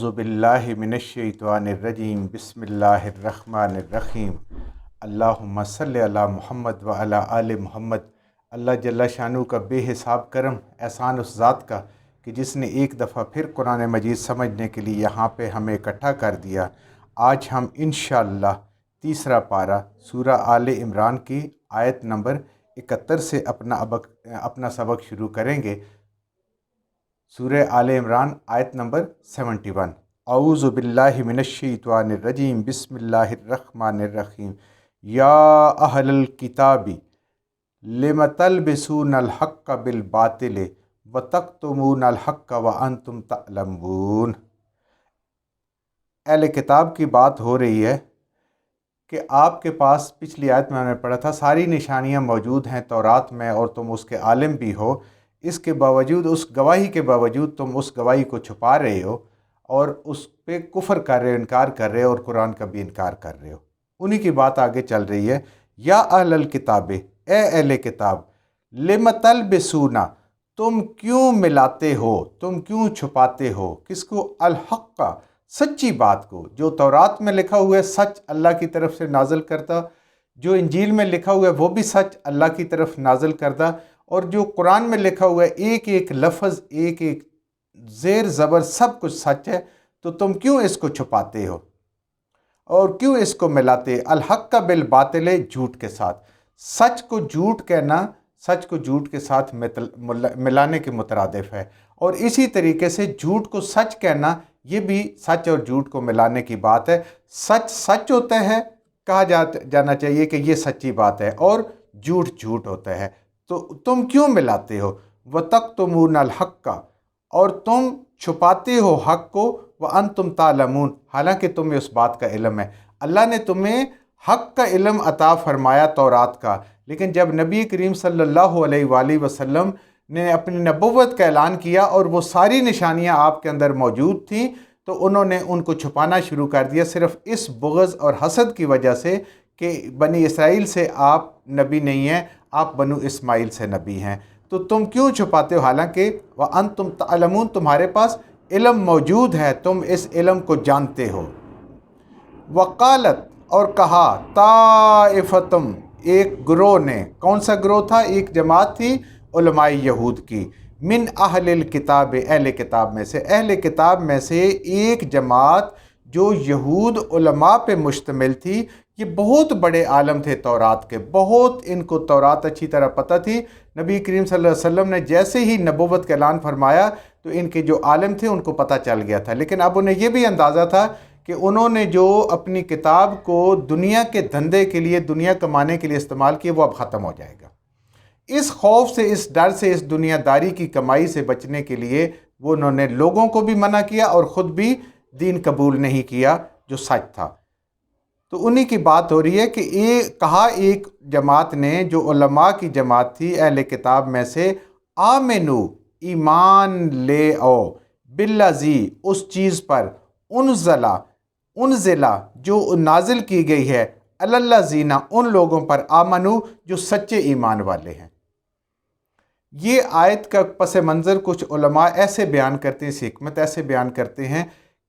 اعوذ باللہ من الشیطان الرجیم بسم اللہ الرحمن الرحیم اللہم صلی علی محمد وعلی آل محمد۔ اللہ جل شانہ کا بے حساب کرم احسان اس ذات کا کہ جس نے ایک دفعہ پھر قرآن مجید سمجھنے کے لیے یہاں پہ ہمیں اکٹھا کر دیا۔ آج ہم انشاءاللہ تیسرا پارہ سورہ آل عمران کی آیت نمبر 71 سے اپنا سبق شروع کریں گے۔ سورہ آل عمران آیت نمبر 71۔ اعوذ باللہ من الشیطان الرجیم بسم اللہ الرحمن الرحیم۔ یا اہل الکتاب لم تلبسون الحق بالباطل وتکتمون الحق وانتم تعلمون۔ اہل کتاب کی بات ہو رہی ہے کہ آپ کے پاس پچھلی آیت میں ہم نے پڑھا تھا ساری نشانیاں موجود ہیں تورات میں اور تم اس کے عالم بھی ہو، اس کے باوجود اس گواہی کے باوجود تم اس گواہی کو چھپا رہے ہو اور اس پہ کفر کر رہے ہو، انکار کر رہے ہو اور قرآن کا بھی انکار کر رہے ہو۔ انہی کی بات آگے چل رہی ہے۔ یا اہل الکتاب، اے اہل کتاب، لم تلبسون، تم کیوں ملاتے ہو، تم کیوں چھپاتے ہو، کس کو؟ الحق کا، سچی بات کو، جو تورات میں لکھا ہوا ہے سچ اللہ کی طرف سے نازل کرتا، جو انجیل میں لکھا ہوا ہے وہ بھی سچ اللہ کی طرف نازل کردہ، اور جو قرآن میں لکھا ہوا ہے ایک ایک لفظ، ایک ایک زیر زبر سب کچھ سچ ہے، تو تم کیوں اس کو چھپاتے ہو اور کیوں اس کو ملاتے؟ الحق کا بالباطل، جھوٹ کے ساتھ۔ سچ کو جھوٹ کہنا سچ کو جھوٹ کے ساتھ ملانے کے مترادف ہے، اور اسی طریقے سے جھوٹ کو سچ کہنا یہ بھی سچ اور جھوٹ کو ملانے کی بات ہے۔ سچ سچ ہوتا ہے، کہا جانا چاہیے کہ یہ سچی بات ہے، اور جھوٹ جھوٹ ہوتا ہے، تو تم کیوں ملاتے ہو؟ وَتَكْتُمُونَ الْحَقَّ، اور تم چھپاتے ہو حق کو، وَأَنْتُمْ تَعْلَمُونَ، حالانکہ تمہیں اس بات کا علم ہے۔ اللہ نے تمہیں حق کا علم عطا فرمایا تورات کا، لیکن جب نبی کریم صلی اللہ علیہ وآلہ وسلم نے اپنی نبوت کا اعلان کیا اور وہ ساری نشانیاں آپ کے اندر موجود تھیں، تو انہوں نے ان کو چھپانا شروع کر دیا، صرف اس بغض اور حسد کی وجہ سے کہ بنی اسرائیل سے آپ نبی نہیں ہیں، آپ بنو اسماعیل سے نبی ہیں، تو تم کیوں چھپاتے ہو؟ حالانکہ وَأَنْتُمْ تَعْلَمُونَ، تمہارے پاس علم موجود ہے، تم اس علم کو جانتے ہو۔ وقالت، اور کہا، طائفتم، ایک گروہ نے، کون سا گروہ تھا؟ ایک جماعت تھی علماء یہود کی، من اہل الکتاب، اہل کتاب میں سے، اہل کتاب میں سے ایک جماعت جو یہود علماء پہ مشتمل تھی۔ یہ بہت بڑے عالم تھے تورات کے، بہت ان کو تورات اچھی طرح پتہ تھی۔ نبی کریم صلی اللہ علیہ وسلم نے جیسے ہی نبوت کا اعلان فرمایا تو ان کے جو عالم تھے ان کو پتہ چل گیا تھا، لیکن اب انہیں یہ بھی اندازہ تھا کہ انہوں نے جو اپنی کتاب کو دنیا کے دھندے کے لیے، دنیا کمانے کے لیے استعمال کیا، وہ اب ختم ہو جائے گا۔ اس خوف سے، اس ڈر سے، اس دنیا داری کی کمائی سے بچنے کے لیے وہ انہوں نے لوگوں کو بھی منع کیا اور خود بھی دین قبول نہیں کیا جو سچ تھا۔ تو انہی کی بات ہو رہی ہے کہ کہا ایک جماعت نے جو علماء کی جماعت تھی اہل کتاب میں سے، آمنو، ایمان لے آؤ، بالذی، اس چیز پر، انزلہ جو نازل کی گئی ہے، الذین، ان لوگوں پر، آمنو جو سچے ایمان والے ہیں۔ یہ آیت کا پس منظر کچھ علماء ایسے بیان کرتے ہیں، اس حکمت ایسے بیان کرتے ہیں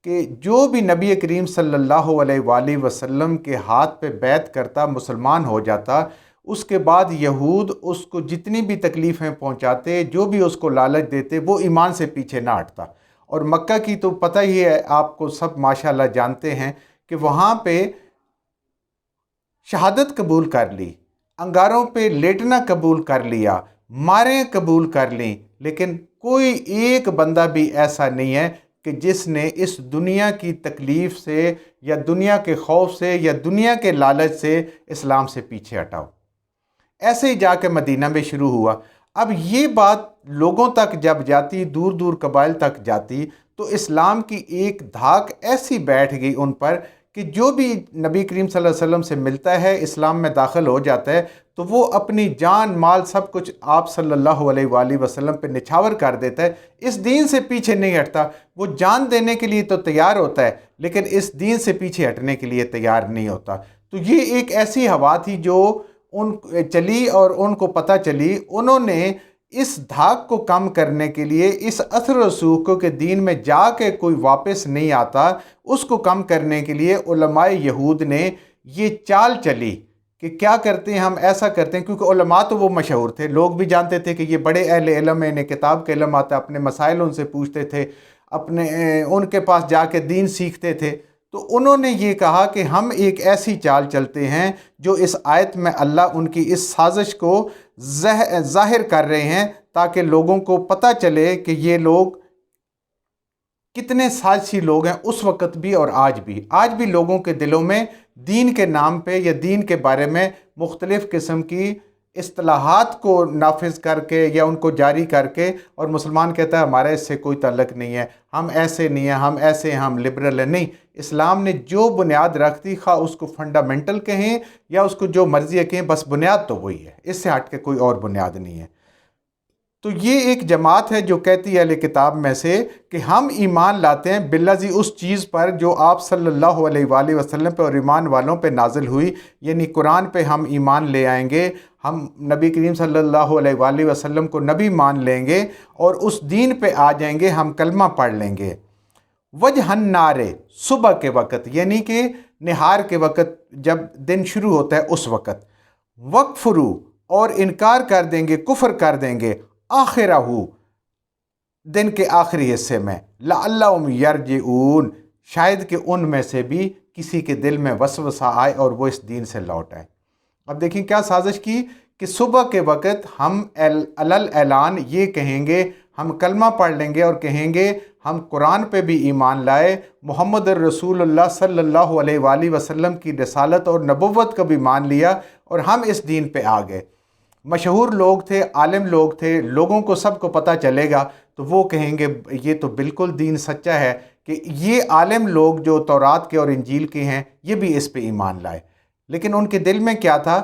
کہ جو بھی نبی کریم صلی اللہ علیہ وآلہ وسلم کے ہاتھ پہ بیعت کرتا، مسلمان ہو جاتا، اس کے بعد یہود اس کو جتنی بھی تکلیفیں پہنچاتے، جو بھی اس کو لالچ دیتے، وہ ایمان سے پیچھے نہ ہٹتا۔ اور مکہ کی تو پتہ ہی ہے آپ کو، سب ماشاءاللہ جانتے ہیں کہ وہاں پہ شہادت قبول کر لی، انگاروں پہ لیٹنا قبول کر لیا، ماریں قبول کر لیں، لیکن کوئی ایک بندہ بھی ایسا نہیں ہے کہ جس نے اس دنیا کی تکلیف سے یا دنیا کے خوف سے یا دنیا کے لالچ سے اسلام سے پیچھے ہٹاؤ۔ ایسے ہی جا کے مدینہ میں شروع ہوا۔ اب یہ بات لوگوں تک جب جاتی، دور دور قبائل تک جاتی، تو اسلام کی ایک دھاک ایسی بیٹھ گئی ان پر کہ جو بھی نبی کریم صلی اللہ علیہ وسلم سے ملتا ہے، اسلام میں داخل ہو جاتا ہے، تو وہ اپنی جان مال سب کچھ آپ صلی اللہ علیہ وآلہ وسلم پہ نچھاور کر دیتا ہے، اس دین سے پیچھے نہیں ہٹتا۔ وہ جان دینے کے لیے تو تیار ہوتا ہے، لیکن اس دین سے پیچھے ہٹنے کے لیے تیار نہیں ہوتا۔ تو یہ ایک ایسی ہوا تھی جو چلی، اور ان کو پتہ چلی، انہوں نے اس دھاک کو کم کرنے کے لیے، اس اثر و رسوخ کے دین میں جا کے کوئی واپس نہیں آتا، اس کو کم کرنے کے لیے علماء یہود نے یہ چال چلی کہ کیا کرتے ہیں، ہم ایسا کرتے ہیں، کیونکہ علماء تو وہ مشہور تھے، لوگ بھی جانتے تھے کہ یہ بڑے اہل علم ہیں، انہیں کتاب کا علم آتا، اپنے مسائل ان سے پوچھتے تھے، ان کے پاس جا کے دین سیکھتے تھے۔ تو انہوں نے یہ کہا کہ ہم ایک ایسی چال چلتے ہیں جو اس آیت میں اللہ ان کی اس سازش کو ظاہر کر رہے ہیں، تاکہ لوگوں کو پتہ چلے کہ یہ لوگ کتنے سازشی لوگ ہیں، اس وقت بھی اور آج بھی لوگوں کے دلوں میں دین کے نام پہ یا دین کے بارے میں مختلف قسم کی اصطلاحات کو نافذ کر کے یا ان کو جاری کر کے، اور مسلمان کہتا ہے ہمارا اس سے کوئی تعلق نہیں ہے، ہم ایسے نہیں ہیں، ہم ایسے ہیں، ہم لبرل ہیں۔ نہیں، اسلام نے جو بنیاد رکھ دی، خواہ اس کو فنڈامنٹل کہیں یا اس کو جو مرضی کہیں، بس بنیاد تو وہی ہے، اس سے ہٹ کے کوئی اور بنیاد نہیں ہے۔ تو یہ ایک جماعت ہے جو کہتی ہے اہل کتاب میں سے کہ ہم ایمان لاتے ہیں بالذی اس چیز پر جو آپ صلی اللہ علیہ وآلہ وسلم پہ اور ایمان والوں پہ نازل ہوئی، یعنی قرآن پہ ہم ایمان لے آئیں گے، ہم نبی کریم صلی اللہ علیہ وآلہ وسلم کو نبی مان لیں گے اور اس دین پہ آ جائیں گے، ہم کلمہ پڑھ لیں گے۔ وجہ النار، صبح کے وقت، یعنی کہ نہار کے وقت، جب دن شروع ہوتا ہے اس وقت، وکفرو، اور انکار کر دیں گے، کفر کر دیں گے، آخرہ، دن کے آخری حصے میں، لعلہم یرجعون، شاید کہ ان میں سے بھی کسی کے دل میں وسوسہ آئے اور وہ اس دین سے لوٹ آئے۔ اب دیکھیں کیا سازش کی کہ صبح کے وقت ہم اعلان یہ کہیں گے، ہم کلمہ پڑھ لیں گے اور کہیں گے ہم قرآن پہ بھی ایمان لائے، محمد الرسول اللہ صلی اللہ علیہ وآلہ وسلم کی رسالت اور نبوت کو بھی مان لیا اور ہم اس دین پہ آ گئے۔ مشہور لوگ تھے، عالم لوگ تھے، لوگوں کو سب کو پتہ چلے گا تو وہ کہیں گے یہ تو بالکل دین سچا ہے کہ یہ عالم لوگ جو تورات کے اور انجیل کے ہیں یہ بھی اس پہ ایمان لائے۔ لیکن ان کے دل میں کیا تھا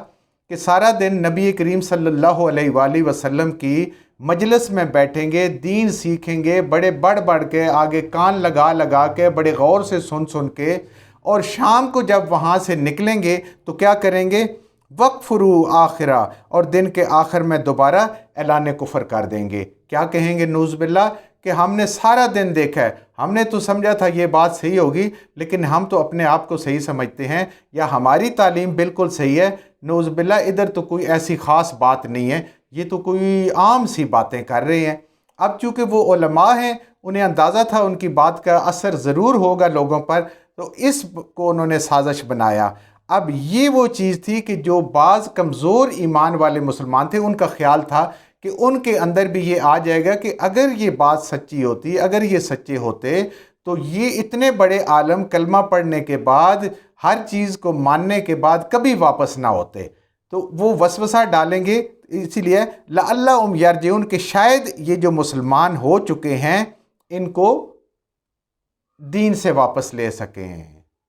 کہ سارا دن نبی کریم صلی اللہ علیہ وآلہ وسلم کی مجلس میں بیٹھیں گے، دین سیکھیں گے، بڑے بڑھ کے آگے کان لگا کے بڑے غور سے سن کے، اور شام کو جب وہاں سے نکلیں گے تو کیا کریں گے؟ وکفرو آخرہ، اور دن کے آخر میں دوبارہ اعلان کفر کر دیں گے۔ کیا کہیں گے؟ نعوذ باللہ، کہ ہم نے سارا دن دیکھا ہے، ہم نے تو سمجھا تھا یہ بات صحیح ہوگی، لیکن ہم تو اپنے آپ کو صحیح سمجھتے ہیں، یا ہماری تعلیم بالکل صحیح ہے، نعوذ باللہ ادھر تو کوئی ایسی خاص بات نہیں ہے، یہ تو کوئی عام سی باتیں کر رہے ہیں۔ اب چونکہ وہ علماء ہیں، انہیں اندازہ تھا ان کی بات کا اثر ضرور ہوگا لوگوں پر، تو اس کو انہوں نے سازش بنایا۔ اب یہ وہ چیز تھی کہ جو بعض کمزور ایمان والے مسلمان تھے ان کا خیال تھا کہ ان کے اندر بھی یہ آ جائے گا کہ اگر یہ بات سچی ہوتی، اگر یہ سچے ہوتے تو یہ اتنے بڑے عالم کلمہ پڑھنے کے بعد، ہر چیز کو ماننے کے بعد کبھی واپس نہ ہوتے، تو وہ وسوسہ ڈالیں گے۔ اسی لیے لعلہم یرجعون، کہ شاید یہ جو مسلمان ہو چکے ہیں ان کو دین سے واپس لے سکیں،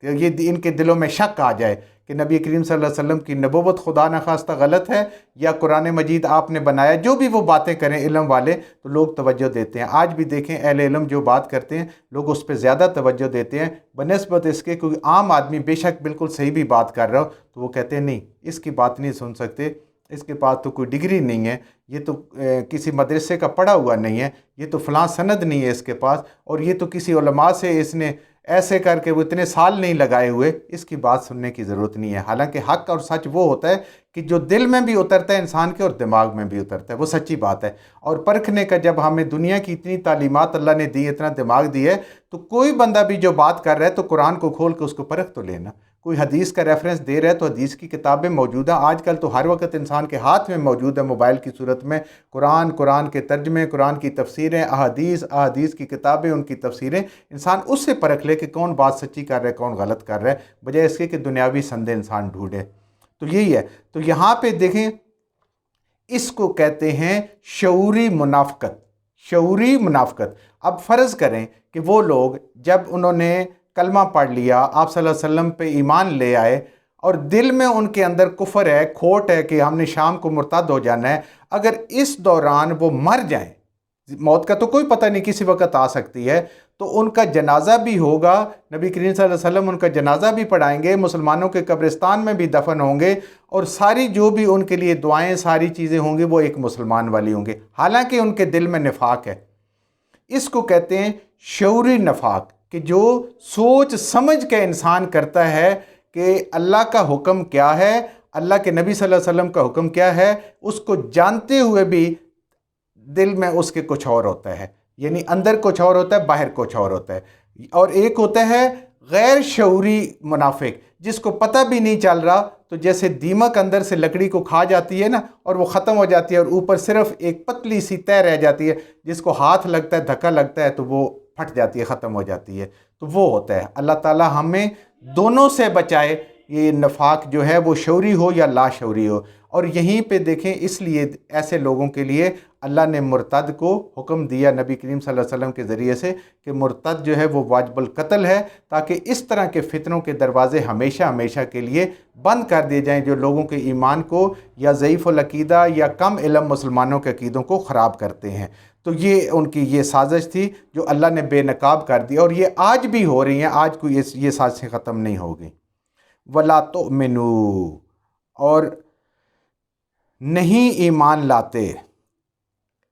کہ یہ ان کے دلوں میں شک آ جائے کہ نبی کریم صلی اللہ علیہ وسلم کی نبوت خدا نخواستہ غلط ہے یا قرآن مجید آپ نے بنایا، جو بھی وہ باتیں کریں علم والے تو لوگ توجہ دیتے ہیں۔ آج بھی دیکھیں اہل علم جو بات کرتے ہیں لوگ اس پہ زیادہ توجہ دیتے ہیں بنسبت اس کے کوئی عام آدمی بے شک بالکل صحیح بھی بات کر رہا ہو تو وہ کہتے ہیں نہیں، اس کی بات نہیں سن سکتے، اس کے پاس تو کوئی ڈگری نہیں ہے، یہ تو کسی مدرسے کا پڑھا ہوا نہیں ہے، یہ تو فلاں سند نہیں ہے اس کے پاس، اور یہ تو کسی علماء سے اس نے ایسے کر کے وہ اتنے سال نہیں لگائے ہوئے، اس کی بات سننے کی ضرورت نہیں ہے۔ حالانکہ حق اور سچ وہ ہوتا ہے کہ جو دل میں بھی اترتا ہے انسان کے اور دماغ میں بھی اترتا ہے، وہ سچی بات ہے۔ اور پرکھنے کا جب ہمیں دنیا کی اتنی تعلیمات اللہ نے دی، اتنا دماغ دی ہے، تو کوئی بندہ بھی جو بات کر رہا ہے تو قرآن کو کھول کے اس کو پرکھ تو لینا، کوئی حدیث کا ریفرنس دے رہا ہے تو حدیث کی کتابیں موجود ہیں، آج کل تو ہر وقت انسان کے ہاتھ میں موجود ہے موبائل کی صورت میں، قرآن کے ترجمے، قرآن کی تفسیریں، احادیث کی کتابیں، ان کی تفسیریں، انسان اس سے پرکھ لے کہ کون بات سچی کر رہا ہے کون غلط کر رہا ہے، بجائے اس کے کہ دنیاوی سندے انسان ڈھونڈے۔ تو یہی ہے۔ تو یہاں پہ دیکھیں اس کو کہتے ہیں شعوری منافقت، شعوری منافقت۔ اب فرض کریں کہ وہ لوگ جب انہوں نے کلمہ پڑھ لیا، آپ صلی اللہ علیہ وسلم پہ ایمان لے آئے، اور دل میں ان کے اندر کفر ہے، کھوٹ ہے کہ ہم نے شام کو مرتد ہو جانا ہے، اگر اس دوران وہ مر جائیں، موت کا تو کوئی پتہ نہیں کسی وقت آ سکتی ہے، تو ان کا جنازہ بھی ہوگا، نبی کریم صلی اللہ علیہ وسلم ان کا جنازہ بھی پڑھائیں گے، مسلمانوں کے قبرستان میں بھی دفن ہوں گے، اور ساری جو بھی ان کے لیے دعائیں ساری چیزیں ہوں گی وہ ایک مسلمان والی ہوں گے، حالانکہ ان کے دل میں نفاق ہے۔ اس کو کہتے ہیں شعوری نفاق، کہ جو سوچ سمجھ کے انسان کرتا ہے کہ اللہ کا حکم کیا ہے، اللہ کے نبی صلی اللہ علیہ وسلم کا حکم کیا ہے، اس کو جانتے ہوئے بھی دل میں اس کے کچھ اور ہوتا ہے، یعنی اندر کچھ اور ہوتا ہے، باہر کچھ اور ہوتا ہے۔ اور ایک ہوتا ہے غیر شعوری منافق، جس کو پتہ بھی نہیں چل رہا، تو جیسے دیمک اندر سے لکڑی کو کھا جاتی ہے نا، اور وہ ختم ہو جاتی ہے، اور اوپر صرف ایک پتلی سی تہ رہ جاتی ہے، جس کو ہاتھ لگتا ہے، دھکا لگتا ہے تو وہ پھٹ جاتی ہے، ختم ہو جاتی ہے، تو وہ ہوتا ہے۔ اللہ تعالی ہمیں دونوں سے بچائے، یہ نفاق جو ہے وہ شعوری ہو یا لا شعوری ہو۔ اور یہیں پہ دیکھیں، اس لیے ایسے لوگوں کے لیے اللہ نے مرتد کو حکم دیا نبی کریم صلی اللہ علیہ وسلم کے ذریعے سے کہ مرتد جو ہے وہ واجب القتل ہے، تاکہ اس طرح کے فتنوں کے دروازے ہمیشہ ہمیشہ کے لیے بند کر دیے جائیں، جو لوگوں کے ایمان کو یا ضعیف العقیدہ یا کم علم مسلمانوں کے عقیدوں کو خراب کرتے ہیں۔ تو یہ ان کی یہ سازش تھی جو اللہ نے بے نقاب کر دی، اور یہ آج بھی ہو رہی ہیں، آج کوئی یہ سازشیں ختم نہیں ہوگی۔ وَلَا تُؤْمِنُوا، اور نہیں ایمان لاتے،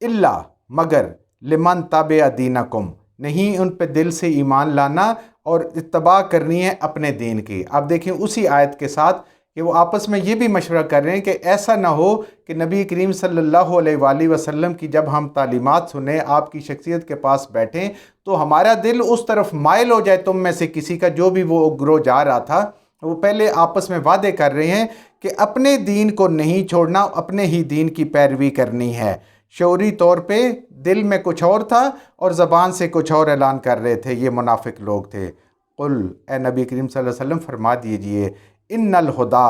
اللہ مگر لمن تبع دینکم، نہیں ان پہ دل سے ایمان لانا اور اتباع کرنی ہے اپنے دین کی۔ اب دیکھیں اسی آیت کے ساتھ کہ وہ آپس میں یہ بھی مشورہ کر رہے ہیں کہ ایسا نہ ہو کہ نبی کریم صلی اللہ علیہ وآلہ وسلم کی جب ہم تعلیمات سنیں، آپ کی شخصیت کے پاس بیٹھیں، تو ہمارا دل اس طرف مائل ہو جائے تم میں سے کسی کا، جو بھی وہ گروہ جا رہا تھا۔ وہ پہلے آپس میں وعدے کر رہے ہیں کہ اپنے دین کو نہیں چھوڑنا، اپنے ہی دین کی پیروی کرنی ہے۔ شعوری طور پہ دل میں کچھ اور تھا اور زبان سے کچھ اور اعلان کر رہے تھے، یہ منافق لوگ تھے۔ قل، اے نبی کریم صلی اللہ علیہ وسلم فرما دیجئے، ان الہدا،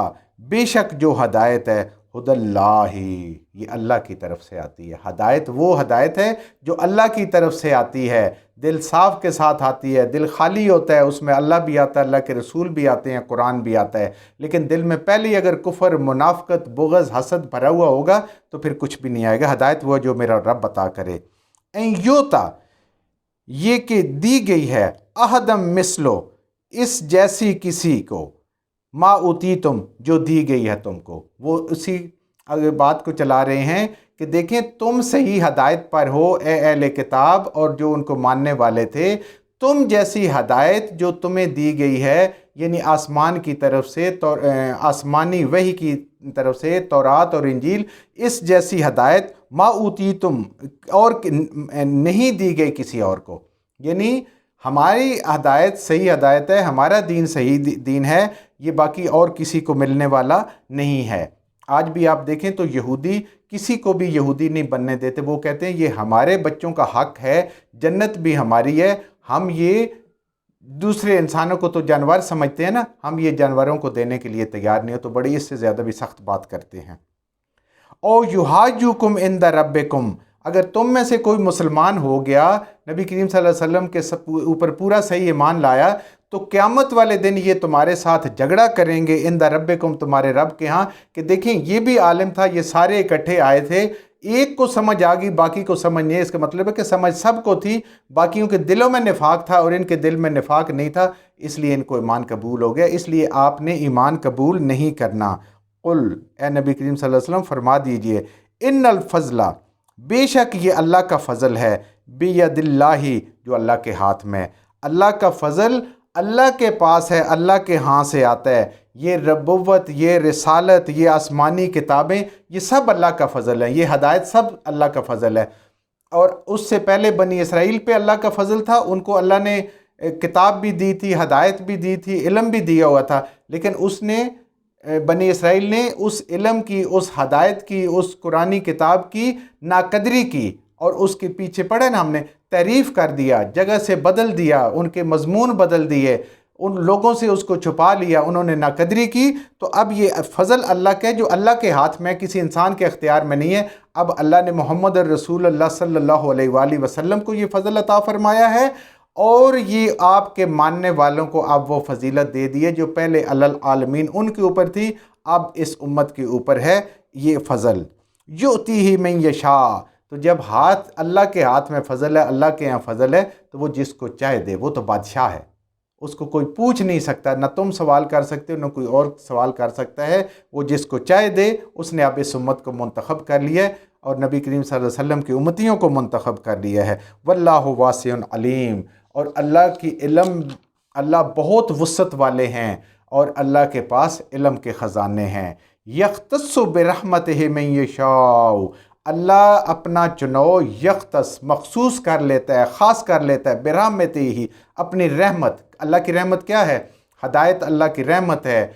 بے شک جو ہدایت ہے، ہد اللہ، یہ اللہ کی طرف سے آتی ہے۔ ہدایت وہ ہدایت ہے جو اللہ کی طرف سے آتی ہے، دل صاف کے ساتھ آتی ہے، دل خالی ہوتا ہے، اس میں اللہ بھی آتا ہے، اللہ کے رسول بھی آتے ہیں، قرآن بھی آتا ہے، لیکن دل میں پہلے اگر کفر، منافقت، بغض، حسد بھرا ہوا ہوگا تو پھر کچھ بھی نہیں آئے گا۔ ہدایت وہ جو میرا رب عطا کرے۔ این یوتا، یہ کہ دی گئی ہے، احدم مثلو، اس جیسی کسی کو، ما اوتی تم، جو دی گئی ہے تم کو۔ وہ اسی بات کو چلا رہے ہیں کہ دیکھیں تم صحیح ہدایت پر ہو اے اہل کتاب، اور جو ان کو ماننے والے تھے، تم جیسی ہدایت جو تمہیں دی گئی ہے، یعنی آسمان کی طرف سے، آسمانی وحی کی طرف سے تورات اور انجیل، اس جیسی ہدایت ما اوتی تم، اور نہیں دی گئی کسی اور کو۔ یعنی ہماری ہدایت صحیح ہدایت ہے، ہمارا دین صحیح دین ہے، یہ باقی اور کسی کو ملنے والا نہیں ہے۔ آج بھی آپ دیکھیں تو یہودی کسی کو بھی یہودی نہیں بننے دیتے، وہ کہتے ہیں یہ ہمارے بچوں کا حق ہے، جنت بھی ہماری ہے، ہم یہ دوسرے انسانوں کو تو جانور سمجھتے ہیں نا، ہم یہ جانوروں کو دینے کے لیے تیار نہیں ہو، تو بڑی اس سے زیادہ بھی سخت بات کرتے ہیں۔ او یحاجوکم عند ربکم، اگر تم میں سے کوئی مسلمان ہو گیا، نبی کریم صلی اللہ علیہ وسلم کے اوپر پورا صحیح ایمان لایا، تو قیامت والے دن یہ تمہارے ساتھ جھگڑا کریں گے عند ربکم، تمہارے رب کے ہاں، کہ دیکھیں یہ بھی عالم تھا، یہ سارے اکٹھے آئے تھے، ایک کو سمجھ آ گئی، باقی کو سمجھ نہیں۔ اس کا مطلب ہے کہ سمجھ سب کو تھی، باقیوں کے دلوں میں نفاق تھا اور ان کے دل میں نفاق نہیں تھا، اس لیے ان کو ایمان قبول ہو گیا، اس لیے آپ نے ایمان قبول نہیں کرنا۔ قل، اے نبی کریم صلی اللہ علیہ وسلم فرما دیجئے، ان الفضل، بے شک یہ اللہ کا فضل ہے، بید اللہ، جو اللہ کے ہاتھ میں، اللہ کا فضل اللہ کے پاس ہے، اللہ کے ہاں سے آتا ہے۔ یہ ربوت، یہ رسالت، یہ آسمانی کتابیں، یہ سب اللہ کا فضل ہے، یہ ہدایت سب اللہ کا فضل ہے۔ اور اس سے پہلے بنی اسرائیل پہ اللہ کا فضل تھا، ان کو اللہ نے کتاب بھی دی تھی، ہدایت بھی دی تھی، علم بھی دیا ہوا تھا، لیکن اس نے بنی اسرائیل نے اس علم کی، اس ہدایت کی، اس قرآنی کتاب کی ناقدری کی، اور اس کے پیچھے پڑے نا ہم نے، تعریف کر دیا، جگہ سے بدل دیا، ان کے مضمون بدل دیے، ان لوگوں سے اس کو چھپا لیا، انہوں نے ناقدری کی۔ تو اب یہ فضل اللہ کا ہے جو اللہ کے ہاتھ میں، کسی انسان کے اختیار میں نہیں ہے۔ اب اللہ نے محمد الرسول اللہ صلی اللہ علیہ وآلہ وسلم کو یہ فضل عطا فرمایا ہے، اور یہ آپ کے ماننے والوں کو اب وہ فضیلت دے دی ہے جو پہلے العالمین ان کے اوپر تھی، اب اس امت کے اوپر ہے یہ فضل۔ یؤتی ہی من یشاء، تو جب اللہ کے ہاتھ میں فضل ہے، اللہ کے یہاں فضل ہے، تو وہ جس کو چاہے دے، وہ تو بادشاہ ہے، اس کو کوئی پوچھ نہیں سکتا، نہ تم سوال کر سکتے ہو نہ کوئی اور سوال کر سکتا ہے، وہ جس کو چاہے دے۔ اس نے اب اس امت کو منتخب کر لیا ہے اور نبی کریم صلی اللہ علیہ وسلم کی امتیوں کو منتخب کر لیا ہے۔ واللہ واسع علیم، اور اللہ بہت وسعت والے ہیں، اور اللہ کے پاس علم کے خزانے ہیں۔ یختص برحمتہ من یشاء، اللہ اپنا چناؤ یختص مخصوص کر لیتا ہے، خاص کر لیتا ہے، برحمتہ ہی اپنی رحمت۔ اللہ کی رحمت کیا ہے؟ ہدایت اللہ کی رحمت ہے،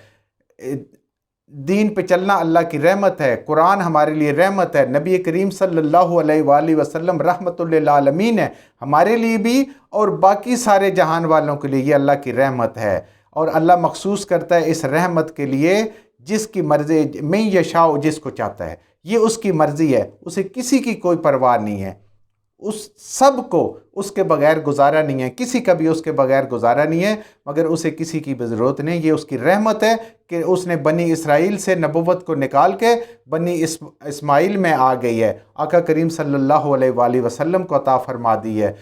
دین پہ چلنا اللہ کی رحمت ہے، قرآن ہمارے لیے رحمت ہے، نبی کریم صلی اللہ علیہ وآلہ وسلم رحمت للعالمین ہے ہمارے لیے بھی اور باقی سارے جہان والوں کے لیے، یہ اللہ کی رحمت ہے۔ اور اللہ مخصوص کرتا ہے اس رحمت کے لیے جس کی مرضی، من یشاء، جس کو چاہتا ہے، یہ اس کی مرضی ہے، اسے کسی کی کوئی پرواہ نہیں ہے، اس سب کو اس کے بغیر گزارا نہیں ہے، کسی کا بھی اس کے بغیر گزارا نہیں ہے، مگر اسے کسی کی بھی ضرورت نہیں۔ یہ اس کی رحمت ہے کہ اس نے بنی اسرائیل سے نبوت کو نکال کے بنی اسماعیل میں آ گئی ہے، آقا کریم صلی اللہ علیہ وآلہ وسلم کو عطا فرما دی ہے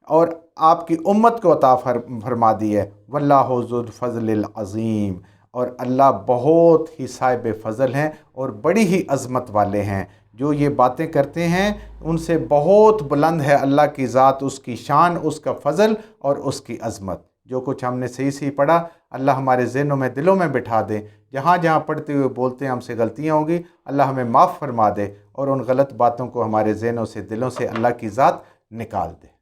اور آپ کی امت کو عطا فرما دی ہے۔ واللہ ذو الفضل العظیم، اور اللہ بہت ہی صاحب فضل ہیں اور بڑی ہی عظمت والے ہیں۔ جو یہ باتیں کرتے ہیں ان سے بہت بلند ہے اللہ کی ذات، اس کی شان، اس کا فضل اور اس کی عظمت۔ جو کچھ ہم نے صحیح پڑھا اللہ ہمارے ذہنوں میں، دلوں میں بٹھا دے۔ جہاں جہاں پڑھتے ہوئے بولتے ہیں ہم سے غلطیاں ہوں گی، اللہ ہمیں معاف فرما دے اور ان غلط باتوں کو ہمارے ذہنوں سے، دلوں سے اللہ کی ذات نکال دے۔